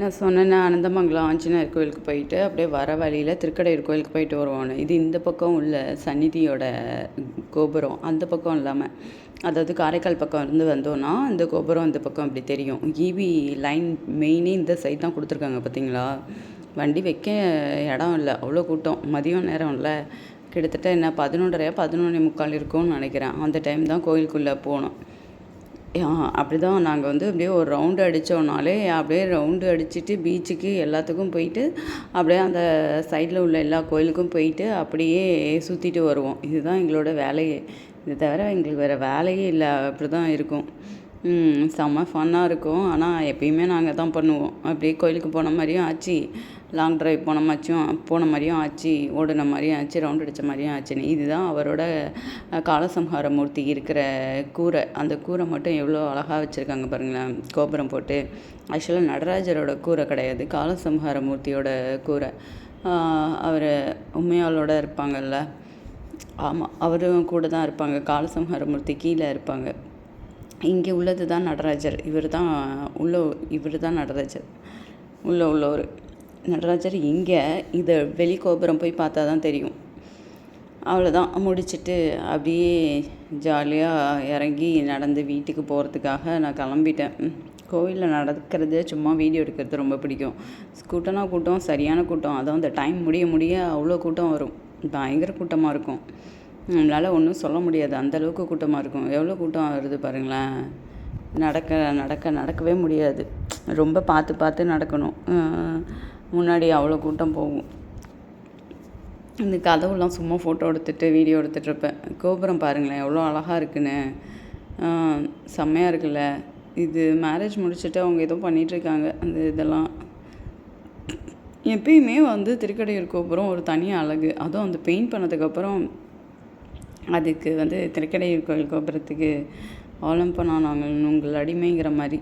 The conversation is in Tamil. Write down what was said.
நான் சொன்னேன்னா அனந்தமங்கலம் ஆஞ்சநேயர் கோயிலுக்கு போயிட்டு அப்படியே வர வழியில் திருக்கடையூர் கோயிலுக்கு போயிட்டு வருவோன்னு. இது இந்த பக்கம் உள்ள சந்நிதியோட கோபுரம், அந்த பக்கம் இல்லாமல், அதாவது காரைக்கால் பக்கம் இருந்து வந்தோன்னா இந்த கோபுரம் இந்த பக்கம் அப்படி தெரியும். ஈபி லைன் மெயினே இந்த சைட் தான் கொடுத்துருக்காங்க பார்த்தீங்களா. வண்டி வைக்க இடம் இல்லை, அவ்வளோ கூட்டம். மதியம் நேரம் இல்லை, கிட்டத்தட்ட என்ன 11:30 11:45 இருக்கும்னு நினைக்கிறேன். அந்த டைம் தான் கோயிலுக்குள்ளே போனோம். அப்படி தான் நாங்கள் வந்து அப்படியே ஒரு ரவுண்டு அடித்தோம்னாலே அப்படியே ரவுண்டு அடிச்சுட்டு பீச்சுக்கு எல்லாத்துக்கும் போயிட்டு அப்படியே அந்த சைடில் உள்ள எல்லா கோயிலுக்கும் போயிட்டு அப்படியே சுற்றிட்டு வருவோம். இதுதான் எங்களோட வேலையே. இது தவிர எங்களுக்கு வேறு வேலையே இல்லை. அப்படி தான் இருக்கும். செம்ம ஃபன்னாக இருக்கும். ஆனால் எப்பயுமே நாங்கள் தான் பண்ணுவோம். அப்படியே கோயிலுக்கு போன மாதிரியும் ஆச்சு, லாங் ட்ரைவ் போன மாதிரியும் ஆச்சு, ஓடின மாதிரியும் ஆச்சு, ரவுண்ட் அடித்த மாதிரியும் ஆச்சுன்னு. இதுதான் அவரோட காலசம்ஹார மூர்த்தி இருக்கிற கூரை. அந்த கூரை மட்டும் எவ்வளோ அழகாக வச்சுருக்காங்க பாருங்களேன், கோபுரம் போட்டு. ஆக்சுவலாக நடராஜரோட கூரை கிடையாது, காலசம்ஹார மூர்த்தியோட கூரை. அவர் உண்மையாளோட இருப்பாங்கல்ல, ஆமாம், அவரும் கூட தான் இருப்பாங்க. காலசம்ஹார மூர்த்தி கீழே இருப்பாங்க. இங்கே உள்ளது தான் நடராஜர். இவர் தான் நடராஜர் உள்ளவர். நடராஜர் இங்கே இதை வெளிக்கோபுரம் போய் பார்த்தா தான் தெரியும். அவ்வளோதான். முடிச்சுட்டு அப்படியே ஜாலியாக இறங்கி நடந்து வீட்டுக்கு போகிறதுக்காக நான் கிளம்பிட்டேன். கோவிலில் நடக்கிறது சும்மா வீடியோ எடுக்கிறது ரொம்ப பிடிக்கும். கூட்டம் சரியான கூட்டம். அதுவும் அந்த டைம் முடிய அவ்வளோ கூட்டம் வரும். பயங்கர கூட்டமாக இருக்கும். நம்மளால் ஒன்றும் சொல்ல முடியாது, அந்தளவுக்கு கூட்டமாக இருக்கும். எவ்வளோ கூட்டம் வருது பாருங்களேன். நடக்கவே முடியாது. ரொம்ப பார்த்து நடக்கணும். முன்னாடி அவ்வளோ கூட்டம் போகும். இந்த கதவுலாம் சும்மா ஃபோட்டோ எடுத்துகிட்டு வீடியோ எடுத்துகிட்ருப்பேன். கோபுரம் பாருங்களேன் எவ்வளோ அழகாக இருக்குன்னு. செம்மையாக இருக்குல்ல. இது மேரேஜ் முடிச்சுட்டு அவங்க ஏதோ பண்ணிகிட்ருக்காங்க. அந்த இதெல்லாம் எப்பயுமே வந்து திருக்கடையூர் கோபுரம் ஒரு தனி அழகு. அதுவும் அந்த பெயிண்ட் பண்ணதுக்கப்புறம் அதுக்கு வந்து திருக்கடையூர் கோயில் கோபுரத்துக்கு ஆலம்பனா நாங்கள் உங்கள் அடிமைங்கிற மாதிரி.